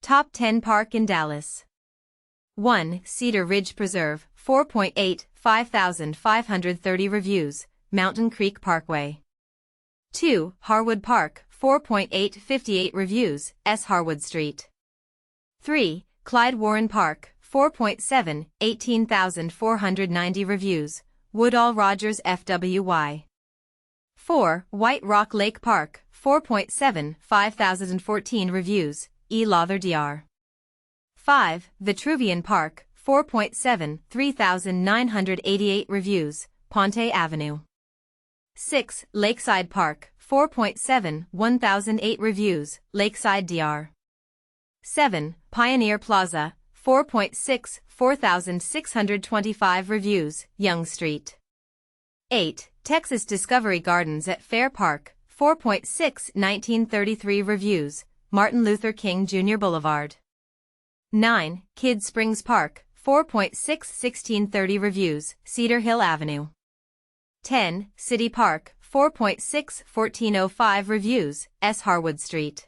Top 10 Park in Dallas. 1. Cedar Ridge Preserve, 4.8, 5,530 reviews, Mountain Creek Parkway. 2. Harwood Park, 4.8, 58 reviews, Harwood Street. 3. Klyde Warren Park, 4.7, 18,490 reviews, Woodall Rodgers Fwy. 4. White Rock Lake Park, 4.7, 5,014 reviews, Lawther Dr. 5. Vitruvian Park, 4.7, 3,988 reviews, Ponte Ave. 6. Lakeside Park, 4.7, 1,008 reviews, Lakeside Dr. 7. Pioneer Plaza, 4.6, 4,625 reviews, Young Street. 8. Texas Discovery Gardens at Fair Park, 4.6, 1933 reviews, Martin Luther King Jr. Boulevard. 9. Kid Springs Park, 4.6, 1630 reviews, Cedar Hill Avenue. 10. City Park, 4.6, 1405 reviews, Harwood Street.